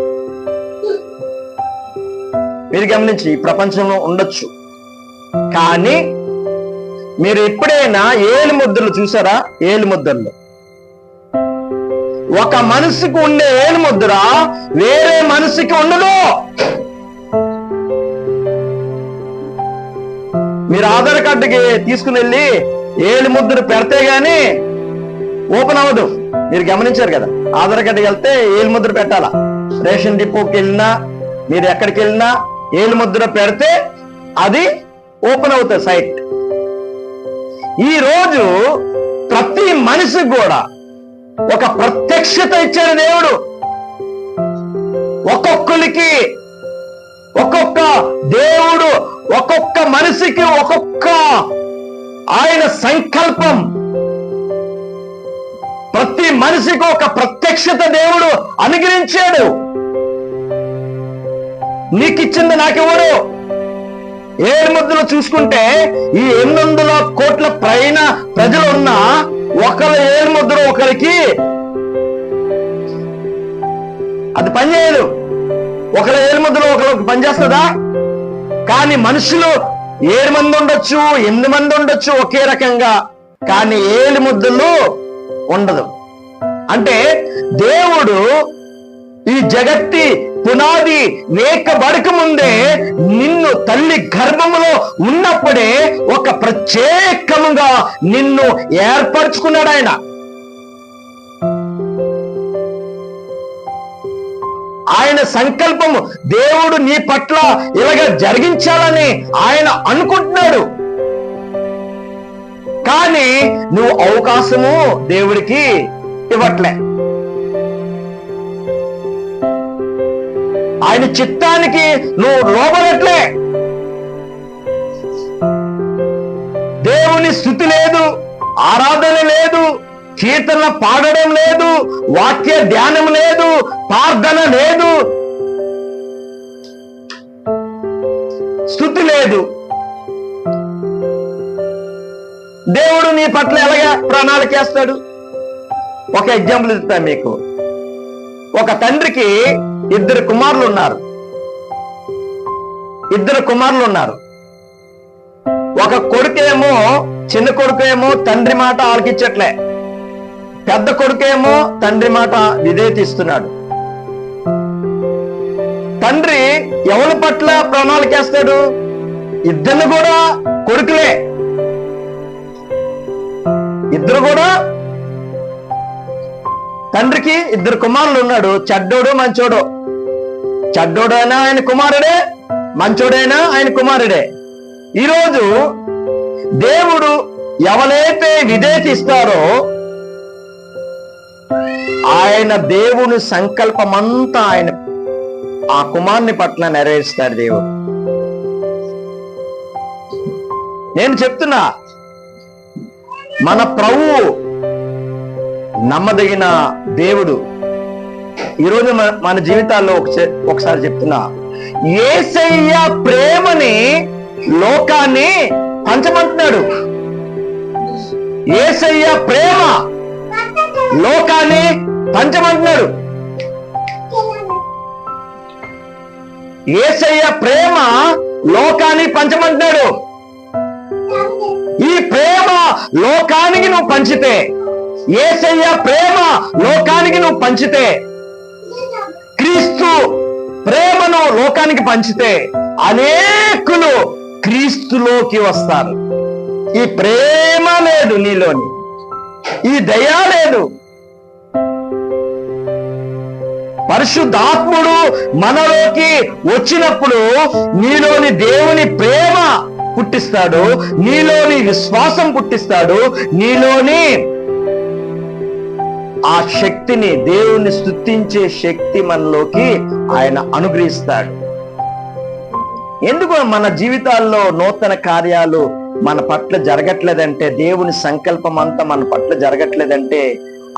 మీరు గమనించి ఈ ప్రపంచంలో ఉండొచ్చు. కానీ మీరు ఎప్పుడైనా 7 ముద్రలు చూసారా? 7 ముద్రలు. ఒక మనిషికి ఉండే 7 ముద్ర వేరే మనిషికి ఉండదు. మీరు ఆధార్ కార్డుకి తీసుకుని వెళ్ళి 7 ముద్ర పెడితే గాని ఓపెన్ అవ్వదు. మీరు గమనించారు కదా, ఆధార్ కార్డుకి వెళ్తే 7 ముద్ర పెట్టాలా. రేషన్ డిపోకి వెళ్ళినా, మీరు ఎక్కడికి వెళ్ళినా 7 ముద్ర పెడితే అది ఓపెన్ అవుతుంది సైట్. ఈ రోజు ప్రతి మనిషికి కూడా ఒక ప్రత్యక్షత ఇచ్చాడు దేవుడు. ఒక్కొక్కరికి ఒక్కొక్క దేవుడు, ఒక్కొక్క మనిషికి ఒక్కొక్క ఆయన సంకల్పం. ప్రతి మనిషికి ఒక ప్రత్యక్షత దేవుడు అనుగ్రహించాడు. నీకిచ్చింది నాకెవరు? 7 ముద్రలు చూసుకుంటే ఈ 800 కోట్ల పైన ప్రజలు ఉన్నా ఒకరు 7 ముద్ర ఒకరికి అది పనిచేయదు. ఒకరు 7 ముద్రలు ఒకరికి పనిచేస్తుందా? కానీ మనుషులు 7 మంది ఉండొచ్చు, 8 మంది ఉండొచ్చు ఒకే రకంగా, కానీ 7 ముద్రలు ఉండదు. అంటే దేవుడు ఈ జగత్తి పునాది వేకబడక ముందే నిన్ను తల్లి గర్భములో ఉన్నప్పుడే ఒక ప్రత్యేకముగా నిన్ను ఏర్పరచుకున్నాడు ఆయన. ఆయన సంకల్పము దేవుడు నీ పట్ల ఇలాగ జరిగించాలని ఆయన అనుకుంటున్నాడు. కానీ నువ్వు అవకాశము దేవుడికి ఇవ్వట్లే. ఆయన చిత్తానికి నువ్వు లోబడట్లే. దేవుని స్తుతి లేదు, ఆరాధన లేదు, కీర్తన పాడడం లేదు, వాక్య ధ్యానం లేదు, ప్రార్థన లేదు, స్తుతి లేదు. దేవుడు నీ పట్ల ఎలాగా ప్రణాళిక చేస్తాడు? ఒక ఎగ్జాంపుల్ ఇస్తాను మీకు. ఒక తండ్రికి 2 కుమారులు ఉన్నారు. 2 కుమారులు ఉన్నారు. ఒక కొడుకేమో, చిన్న కొడుకేమో తండ్రి మాట ఆలకించట్లే, పెద్ద కొడుకేమో తండ్రి మాట విధేయతిస్తున్నాడు. తండ్రి ఎవరి పట్ల ప్రణాళిక చేస్తాడు? 2 కూడా కొడుకులే, 2 కూడా. తండ్రికి 2 కుమారులు ఉన్నాడు. చెడ్డోడు మంచోడు. చెడ్డోడైనా ఆయన కుమారుడే, మంచోడైనా ఆయన కుమారుడే. ఈరోజు దేవుడు ఎవరైతే విధేయత ఇస్తారో ఆయన దేవుని సంకల్పమంతా ఆయన ఆ కుమారుని పట్ల నెరవేరుస్తాడు దేవుడు. నేను చెప్తున్నా, మన ప్రభువు నమ్మదగిన దేవుడు. ఈరోజు మన జీవితాల్లో ఒకసారి చెప్తున్నా, యేసయ్య ప్రేమని లోకాన్ని పంచమంటున్నాడు. యేసయ్య ప్రేమ లోకాన్ని పంచమంటున్నాడు. యేసయ్య ప్రేమ లోకాన్ని పంచమంటున్నాడు. ఈ ప్రేమ లోకానికి నువ్వు పంచితే, యేసయ్య ప్రేమ లోకానికి నువ్వు పంచితే, క్రీస్తు ప్రేమను లోకానికి పంచితే అనేకులు క్రీస్తులోకి వస్తారు. ఈ ప్రేమ లేదు నీలోని, ఈ దయ లేదు. పరిశుద్ధాత్ముడు మనలోకి వచ్చినప్పుడు నీలోని దేవుని ప్రేమ పుట్టిస్తాడు, నీలోని విశ్వాసం పుట్టిస్తాడు, నీలోని ఆ శక్తిని, దేవుని స్తుతించే శక్తి మనలోకి ఆయన అనుగ్రహిస్తాడు. ఎందుకు మన జీవితాల్లో నూతన కార్యాలు మన పట్ల జరగట్లేదంటే, దేవుని సంకల్పం అంతా మన పట్ల జరగట్లేదంటే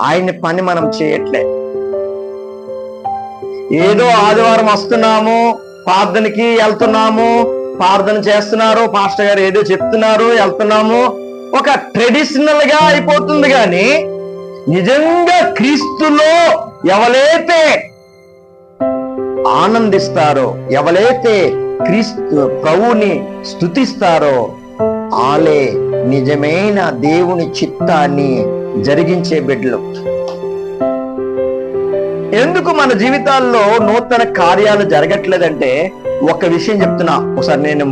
ఆయన పని మనం చేయట్లే. ఏదో ఆదివారం వస్తున్నాము, ప్రార్థనకి వెళ్తున్నాము, ప్రార్థన చేస్తున్నారు, పాస్టర్ గారు ఏదో చెప్తున్నారు, వెళ్తున్నాము, ఒక ట్రెడిషనల్ గా అయిపోతుంది. కానీ నిజంగా క్రీస్తులో ఎవరైతే ఆనందిస్తారో, ఎవరైతే క్రీస్తు ప్రభువుని స్తుతిస్తారో వాళ్ళే నిజమైన దేవుని చిత్తాన్ని జరిగించే బిడ్డలు. ఎందుకు మన జీవితాల్లో నూతన కార్యాలు జరగట్లేదంటే ఒక విషయం చెప్తున్నా. ఒకసారి నేను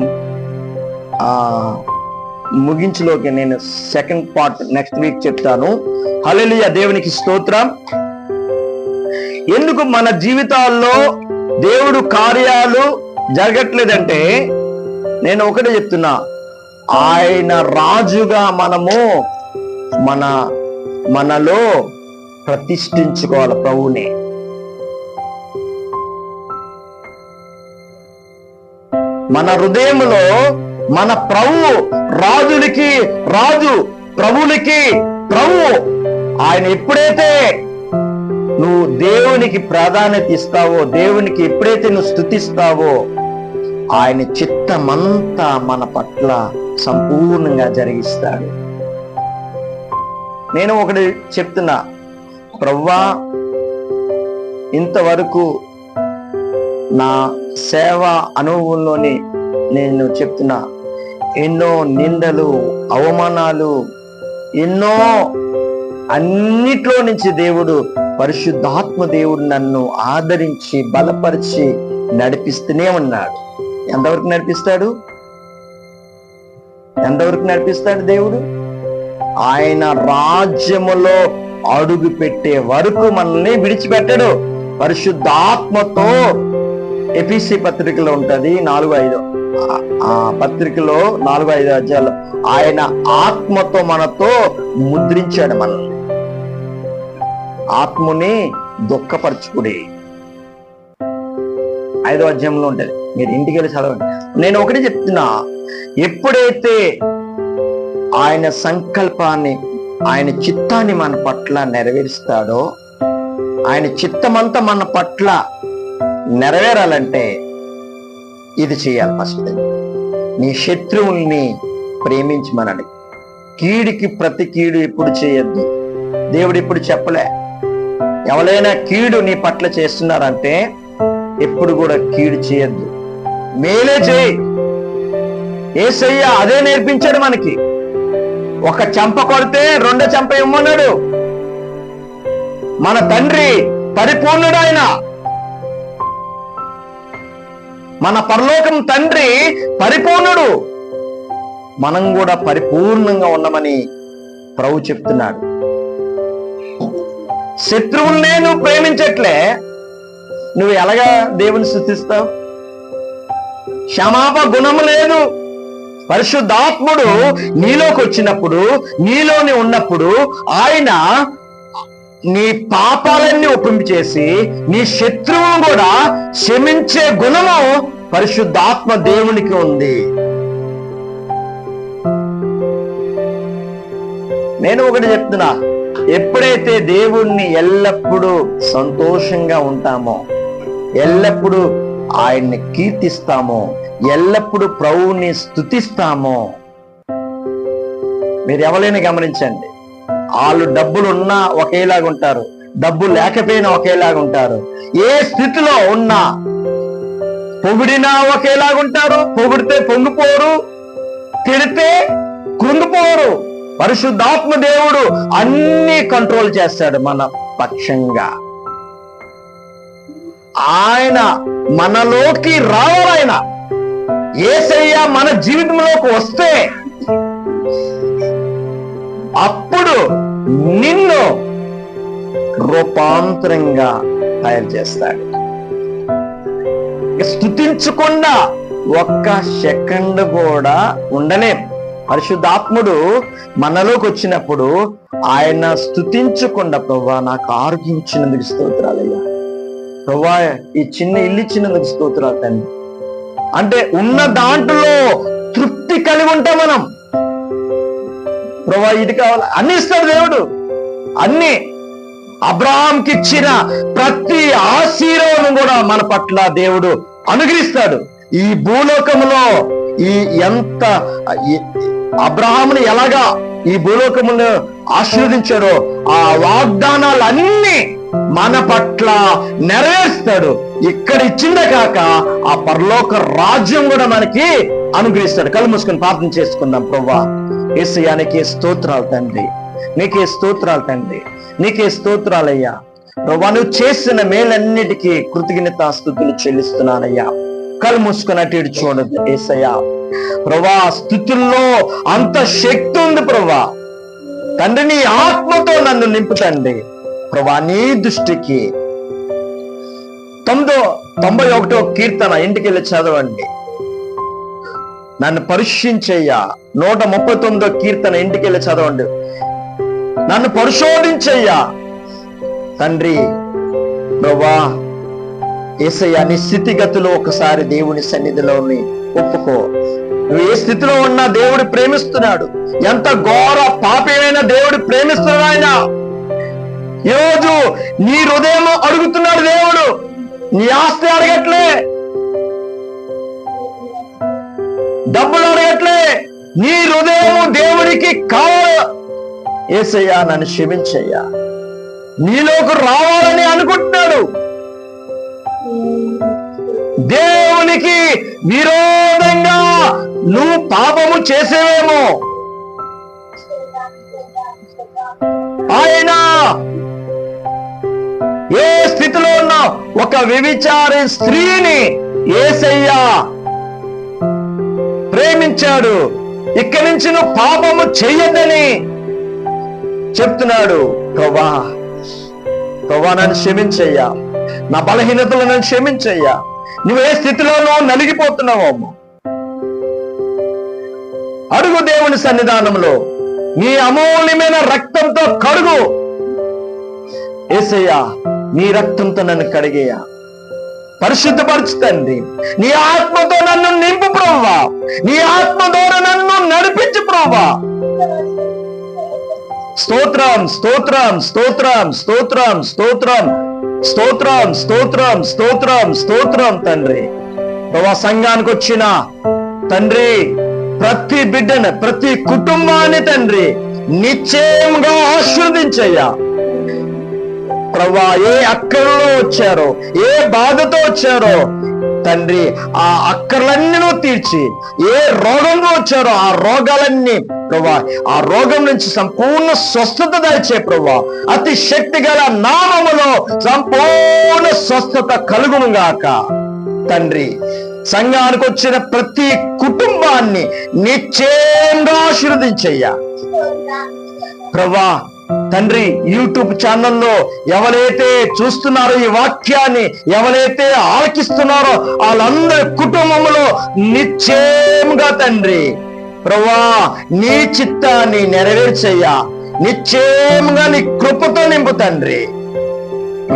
ముగించులోకి నేను సెకండ్ పార్ట్ నెక్స్ట్ వీక్ చెప్తాను. హల్లెలూయా, దేవునికి స్తోత్రం. ఎందుకు మన జీవితాల్లో దేవుడు కార్యాలు జరగట్లేదంటే నేను ఒకటే చెప్తున్నా, ఆయన రాజుగా మనలో ప్రతిష్ఠించుకోవాలి ప్రభువుని. మన హృదయంలో మన ప్రభువు రాజులకి రాజు, ప్రభువులకి ప్రభువు. ఆయన ఎప్పుడైతే నువ్వు దేవునికి ప్రాధాన్యత ఇస్తావో, దేవునికి ఎప్పుడైతే నువ్వు స్తుతిస్తావో, ఆయన చిత్తమంతా మన పట్ల సంపూర్ణంగా జరిగిస్తాడు. నేను ఒకటి చెప్తున్నా, ప్రభువా ఇంతవరకు నా సేవ అనుభవంలోని నేను చెప్తున్నా, ఎన్నో నిందలు, అవమానాలు, ఎన్నో అన్నిట్లో నుంచి దేవుడు, పరిశుద్ధాత్మ దేవుడు నన్ను ఆదరించి బలపరిచి నడిపిస్తూనే ఉన్నాడు. ఎంతవరకు నడిపిస్తాడు? ఎంతవరకు నడిపిస్తాడు దేవుడు? ఆయన రాజ్యములో అడుగు పెట్టే వరకు మనల్ని విడిచిపెట్టడు. పరిశుద్ధాత్మతో ఎఫెసీ పత్రికలో ఉంటది 4:5 ఆ పత్రికలో 4-5 అధ్యాయాలు ఆయన ఆత్మతో మనతో ముద్రించాడు. మనల్ని ఆత్మని దుఃఖపరచుకుడి 5వ అధ్యాయంలో ఉంటది, మీరు ఇంటికి వెళ్ళి చదవండి. నేను ఒకటి చెప్తున్నా, ఎప్పుడైతే ఆయన సంకల్పాన్ని, ఆయన చిత్తాన్ని మన పట్ల నెరవేరుస్తాడో, ఆయన చిత్తమంతా మన పట్ల నెరవేరాలంటే ఇది చేయాలి. ఫస్ట్ నీ శత్రువుల్ని ప్రేమించమనడి. కీడికి ప్రతి కీడు ఎప్పుడు చేయొద్దు. దేవుడు ఇప్పుడు చెప్పలే, ఎవరైనా కీడు నీ పట్ల చేస్తున్నారంటే ఎప్పుడు కూడా కీడు చేయొద్దు, మేలే చేయి. యేసయ్య అదే నేర్పించాడు మనకి. ఒక చెంప కొడితే 2వ చెంప ఇమ్మన్నాడు. మన తండ్రి పరిపూర్ణుడు. ఆయన మన పరలోకం తండ్రి పరిపూర్ణుడు. మనం కూడా పరిపూర్ణంగా ఉన్నామని ప్రభు చెప్తున్నాడు. శత్రువుల్నే నువ్వు ప్రేమించట్లే, నువ్వు ఎలాగా దేవుని స్తుతిస్తావు? క్షమాపణ గుణము లేదు. పరిశుద్ధాత్ముడు నీలోకి వచ్చినప్పుడు, నీలోని ఉన్నప్పుడు ఆయన నీ పాపాలన్నీ ఒప్పించేసి నీ శత్రువును కూడా క్షమించే గుణము పరిశుద్ధాత్మ దేవునికి ఉంది. నేను ఒకటి చెప్తున్నా, ఎప్పుడైతే దేవుణ్ణి ఎల్లప్పుడూ సంతోషంగా ఉంటామో, ఎల్లప్పుడూ ఆయన్ని కీర్తిస్తామో, ఎల్లప్పుడూ ప్రభువుని స్తుతిస్తామో, మీరు ఎవరైనా గమనించండి, వాళ్ళు డబ్బులున్నా ఒకేలాగా ఉంటారు, డబ్బు లేకపోయినా ఒకేలాగా ఉంటారు. ఏ స్థితిలో ఉన్నా పొగిడినా ఒకేలాగుంటారు. పొగిడితే పొంగిపోరు, తిడితే కృంగిపోరు. పరిశుద్ధాత్మ దేవుడు అన్ని కంట్రోల్ చేస్తాడు మన పక్షంగా. ఆయన మనలోకి రావాలైనా, యేసయ్య మన జీవితంలోకి వస్తే అప్పుడు నిన్ను రూపాంతరంగా తయారు చేస్తాడు. స్తుతించకుండా ఒక్క సెకండ్ కూడా ఉండలేం. పరిశుద్ధాత్ముడు మనలోకి వచ్చినప్పుడు ఆయన స్తుతించకుండా, ప్రభువా నాకు ఆరోగ్యం ఇచ్చినందుకు స్తోత్రాలయ్యా, ప్రభువా ఈ చిన్న ఇల్లు ఇచ్చినందుకు స్తోత్రాలు తండ్రి అంటే ఉన్న దాంట్లో తృప్తి కలిగి ఉంటాం మనం. ప్రభువా ఇది కావాలి, అన్ని ఇస్తాడు దేవుడు. అన్ని అబ్రహాంకి ఇచ్చిన ప్రతి ఆశీర్వాదం కూడా మన పట్ల దేవుడు అనుగ్రహిస్తాడు. ఈ భూలోకములో ఈ ఎంత అబ్రహాముని ఎలాగా ఈ భూలోకమును ఆశీర్వదించాడో ఆ వాగ్దానాలన్నీ మన పట్ల నెరవేరుస్తాడు. ఇక్కడ ఇచ్చిందే కాక ఆ పరలోక రాజ్యం కూడా మనకి అనుగ్రహిస్తాడు. కళ్ళు మూసుకొని ప్రార్థన చేసుకుందాం. ప్రభువా యేసయ్యా నీకే స్తోత్రాలు తండ్రి, నీకే స్తోత్రాలు తండ్రి, నీకే స్తోత్రాలయ్యా. ప్రభువా నువ్వు చేసిన మేలన్నిటికీ కృతజ్ఞతాస్తుతులు చెల్లిస్తున్నానయ్యా. కళ్ళు మూసుకొని అటు ఇటు చూడదు యేసయ్యా. ప్రభువా స్తుతుల్లో అంత శక్తి ఉంది ప్రభువా. తండ్రి నీ ఆత్మతో నన్ను నింపుతండి ప్రభువా. నీ దృష్టికి 91వ కీర్తన ఇంటికి వెళ్ళి చదవండి. నన్ను పరిశీలించయ్యా. 139వ కీర్తన ఇంటికి వెళ్ళి చదవండి. నన్ను పరిశోధించయ్యా, తండ్రి ప్రభువా యేసయ్య నీ స్థితిగతులు ఒకసారి దేవుని సన్నిధిలో ఒప్పుకో. నువ్వు ఏ స్థితిలో ఉన్నా దేవుడు ప్రేమిస్తున్నాడు. ఎంత ఘోర పాపమైన దేవుడు ప్రేమిస్తున్నాడు. ఆయన ఈరోజు నీ హృదయం అడుగుతున్నాడు దేవుడు. నీ ఆస్తి అడగట్లే, డబ్బులు అడగట్లే, నీ హృదయం దేవుడికి కావాలి. యేసయ్యా నన్ను క్షమించయ్యా, నీలోకి రావాలని అనుకుంటున్నాడు. దేవునికి విరోధంగా నువ్వు పాపము చేసేవేమో, ఆయన ఏ స్థితిలో ఉన్న ఒక వ్యభిచారి స్త్రీని యేసయ్య ప్రేమించాడు. ఇక్కడి నుంచి నువ్వు పాపము చెయ్యొద్దని చెప్తున్నాడు. ప్రభా నన్ను క్షమించయ్యా, నా బలహీనతలు నన్ను క్షమించయ్యా. నువ్వు ఏ స్థితిలోనూ నలిగిపోతున్నావు. అడుగు దేవుని సన్నిధానంలో, నీ అమూల్యమైన రక్తంతో కడుగు. యేసయ్యా నీ రక్తంతో నన్ను కడిగేయా, పరిశుద్ధపరచుతండి. నీ ఆత్మతో నన్ను నింపు ప్రభువా, నీ ఆత్మ ద్వారా నన్ను నడిపించు ప్రభువా. స్తోత్రం స్తోత్రం స్తోత్రం స్తోత్రం స్తోత్రం స్తోత్రం స్తోత్రం స్తోత్రం స్తోత్రం తండ్రి. ప్రభా సంఘానికి వచ్చిన తండ్రి ప్రతి బిడ్డను, ప్రతి కుటుంబాన్ని తండ్రి నిశ్చయంగా ఆశీర్వదించయ్యా. ప్రభా ఏ అక్కర్లో వచ్చారో, ఏ బాధతో వచ్చారో తండ్రి ఆ అక్కర్లన్నీ తీర్చి, ఏ రోగంలో వచ్చారో ఆ రోగాలన్నీ ప్రభా, ఆ రోగం నుంచి సంపూర్ణ స్వస్థత దయచే ప్రభా. అతి శక్తి గల నామములో సంపూర్ణ స్వస్థత కలుగును గాక తండ్రి. సంఘానికి వచ్చిన ప్రతి కుటుంబాన్ని నిశ్చయంగా ఆశీర్వదించయ్యా ప్రభా. తండ్రి యూట్యూబ్ ఛానల్లో ఎవరైతే చూస్తున్నారో ఈ వాక్యాన్ని, ఎవరైతే ఆలకిస్తున్నారో వాళ్ళందరి కుటుంబంలో నిశ్చయంగా తండ్రి ప్రభువా నీ చిత్తాన్ని నెరవేర్చయ్యా. నిశ్చయంగా నీ కృపతో నింపు తండ్రి,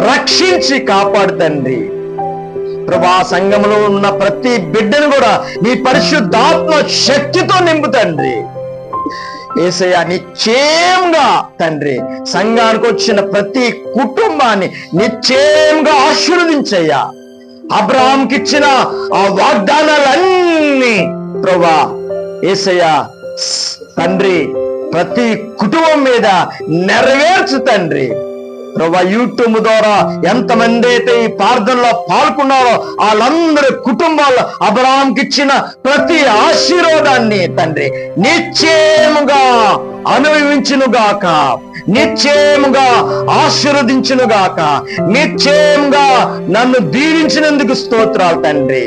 రక్షించి కాపాడు తండ్రి. ప్రభా సంఘంలో ఉన్న ప్రతి బిడ్డను కూడా నీ పరిశుద్ధాత్మ శక్తితో నింపు తండ్రి. యేసయ్యా నిశ్చయంగా తండ్రి సంఘానికి వచ్చిన ప్రతి కుటుంబాన్ని నిశ్చయంగా ఆశీర్వదించయ్యా. అబ్రహాంకి ఇచ్చిన ఆ వాగ్దానాలన్నీ ప్రభా యేసయ్యా తండ్రి ప్రతి కుటుంబం మీద నెరవేర్చు తండ్రి. ప్రభా యూట్యూబ్ ద్వారా ఎంతమంది అయితే ఈ ప్రార్థనలో పాల్గొన్నారో వాళ్ళందరి కుటుంబాల్లో అబ్రహాంకి ఇచ్చిన ప్రతి ఆశీర్వాదాన్ని తండ్రి నిశ్చయముగా అనుభవించునుగాక, నిశ్చయముగా ఆశీర్వదించునుగాక. నిశ్చయముగా నన్ను దీవించినందుకు స్తోత్రాలు తండ్రి.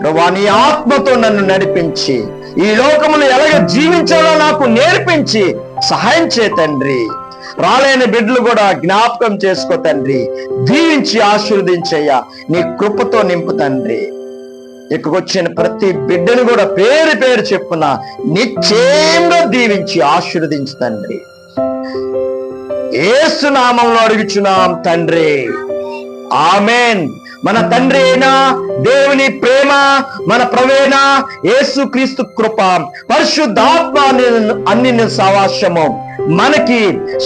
ప్రభా నీ ఆత్మతో నన్ను నడిపించి ఈ లోకమును ఎలాగ జీవించాలో నాకు నేర్పించి సహాయం చే తండ్రి. రాలేని బిడ్డలు కూడా జ్ఞాపకం చేసుకో తండ్రి, దీవించి ఆశీర్వదించయ్యా. నీ కృపతో నింపు తండ్రి. ఇక్కడికొచ్చిన ప్రతి బిడ్డను కూడా పేరు పేరు చెప్పున నిశ్చయంగా దీవించి ఆశీర్వదించు తండ్రి. యేసు నామములో అడుగుచున్నాం తండ్రి, ఆమేన్. మన తండ్రి అయినా దేవుని ప్రేమ, మన ప్రభువైన యేసు క్రీస్తు కృప, పరిశుద్ధాత్మ అన్ని సవాస్యము మనకి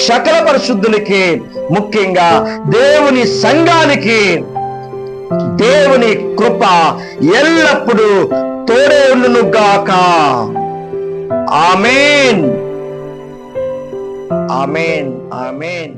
సకల పరిశుద్ధులకి, ముఖ్యంగా దేవుని సంఘానికి దేవుని కృప ఎల్లప్పుడూ తోడే ఉండును గాక. ఆమేన్ ఆమేన్ ఆమేన్.